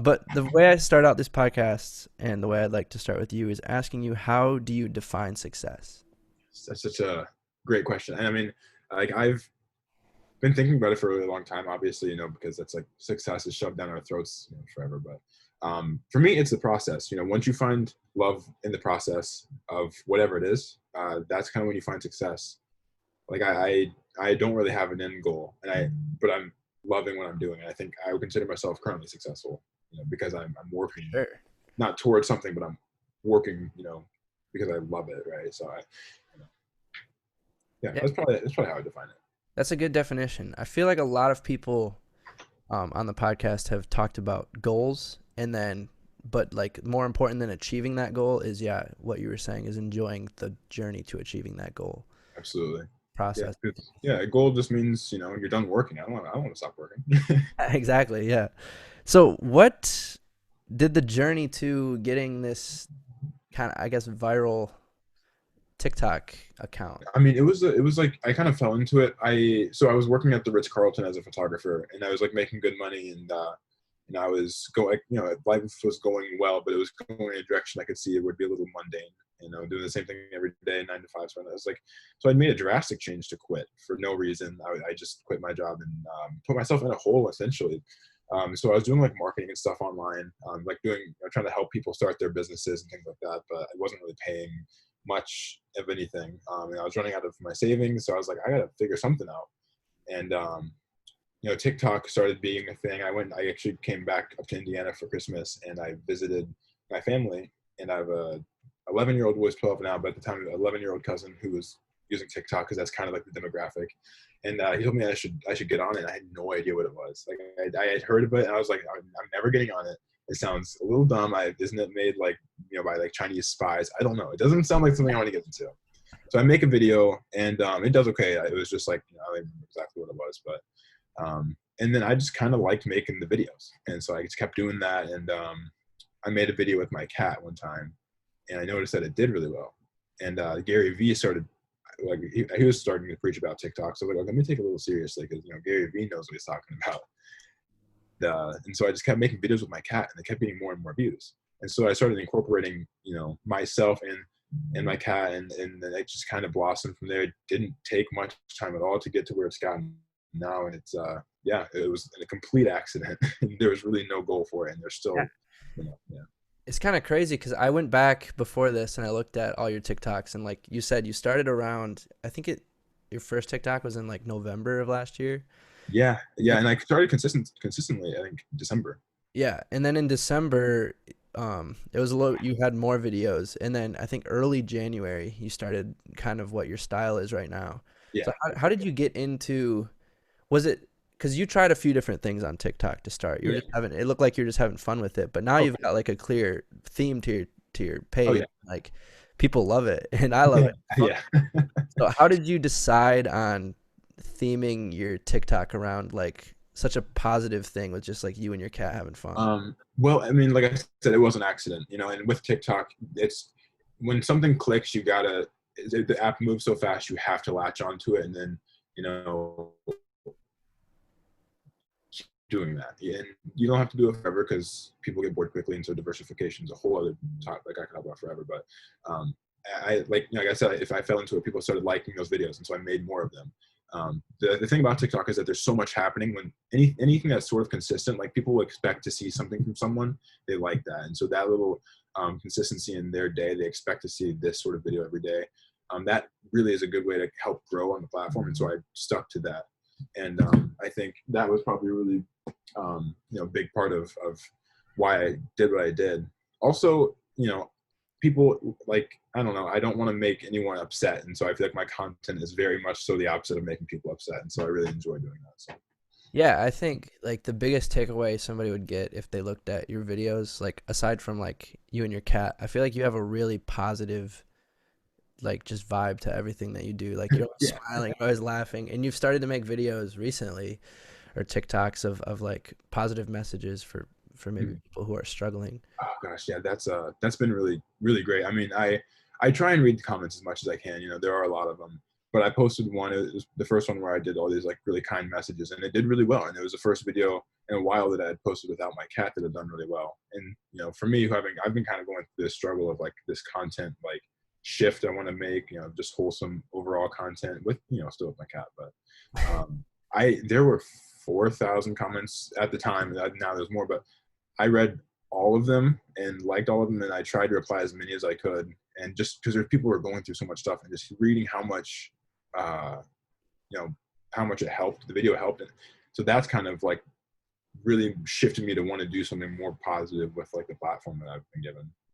But the way I start out this podcast and the way I'd like to start with you is asking you, how do you define success? That's such a great question. And I mean, like I've been thinking about it for a really long time, obviously, because that's like success is shoved down our throats, forever. But for me, it's the process. Once you find love in the process of whatever it is, that's kind of when you find success. Like I don't really have an end goal, but I'm loving what I'm doing. And I think I would consider myself currently successful, because I'm working Sure. not towards something, but I'm working, because I love it, right? So you know, yeah, Yeah, that's probably how I define it. that's a good definition. I feel like a lot of people on the podcast have talked about goals and then, but like more important than achieving that goal is, yeah, what you were saying is enjoying the journey to achieving that goal Absolutely. Yeah, process. 'cause, yeah, a goal just means you're done working. I don't want to stop working. Exactly. Yeah. So what did the journey to getting this kind of, I guess, viral TikTok account? I mean, it was like I kind of fell into it. I was working at the Ritz Carlton as a photographer, and I was like making good money, and I was going, life was going well, but it was going in a direction I could see it would be a little mundane. Doing the same thing every day, 9 to 5. So I was like, so I made a drastic change to quit for no reason. I just quit my job and put myself in a hole essentially. So I was doing like marketing and stuff online, like trying to help people start their businesses and things like that, but I wasn't really paying much of anything. And I was running out of my savings, so I was like, I gotta figure something out. And TikTok started being a thing. I actually came back up to Indiana for Christmas, and I visited my family. And I have a 11-year-old who was 12 now, but at the time, an 11-year-old cousin who was using TikTok because that's kind of like the demographic. And he told me I should get on it. And I had no idea what it was. Like I had heard of it, and I was like, I'm never getting on it. It sounds a little dumb. Isn't it made like by like Chinese spies? I don't know. It doesn't sound like something I want to get into. So I make a video, and it does okay. It was just like I don't remember exactly what it was, but and then I just kind of liked making the videos, and so I just kept doing that. And I made a video with my cat one time, and I noticed that it did really well. And Gary Vee started like he was starting to preach about TikTok, so I was like, oh, let me take it a little seriously because Gary Vee knows what he's talking about. And so I just kept making videos with my cat, and they kept getting more and more views. And so I started incorporating myself and my cat, and then it just kind of blossomed from there. It didn't take much time at all to get to where it's gotten now, and it's yeah, it was a complete accident. There was really no goal for it, and there's Yeah. still yeah. It's kind of crazy because I went back before this and I looked at all your TikToks and like you said, you started around, I think your first TikTok was in like November of last year. Yeah, and I started consistently, I think December. Yeah, and then in December, it was a little. You had more videos, and then I think early January you started kind of what your style is right now. Yeah, So how did you get into? Was it because you tried a few different things on TikTok to start? You were yeah. just having. It looked like you were just having fun with it, but now Oh, you've got like a clear theme to your oh page. yeah. Like people love it, and I love Yeah, it. yeah. So how did you decide on theming your TikTok around like such a positive thing with just like you and your cat having fun? Well, I mean, like I said, it was an accident, and with TikTok, it's when something clicks, the app moves so fast, you have to latch onto it, and then, you know, doing that. And you don't have to do it forever because people get bored quickly, and so diversification is a whole other topic I could talk about forever. But I like I said, if I fell into it, people started liking those videos, and so I made more of them. The thing about TikTok is that there's so much happening when anything that's sort of consistent, like people will expect to see something from someone, they like that, and so that little consistency in their day, they expect to see this sort of video every day. That really is a good way to help grow on the platform, and so I stuck to that. And I think that was probably a really big part of why I did what I did. Also, people like, I don't know, I don't want to make anyone upset, and so I feel like my content is very much so the opposite of making people upset, and so I really enjoy doing that. So Yeah, I think like the biggest takeaway somebody would get if they looked at your videos, like aside from like you and your cat, I feel like you have a really positive, like just vibe to everything that you do. Like you're always yeah, smiling, you're always laughing, and you've started to make videos recently or TikToks of like positive messages for maybe mm. people who are struggling. Oh gosh, yeah, that's been really really great. I mean, I try and read the comments as much as I can. There are a lot of them, but I posted one. It was the first one where I did all these like really kind messages, and it did really well. And it was the first video in a while that I had posted without my cat that had done really well. And you know, for me, I've been kind of going through this struggle of like this content like shift I want to make. You know, just wholesome overall content with, you know, still with my cat. But there were 4,000 comments at the time. Now there's more, but I read all of them and liked all of them, and I tried to reply as many as I could. And just because there's people who are going through so much stuff, and just reading how much, you know, how much it helped, the video helped. And so that's kind of like really shifted me to want to do something more positive with like the platform that I've been given.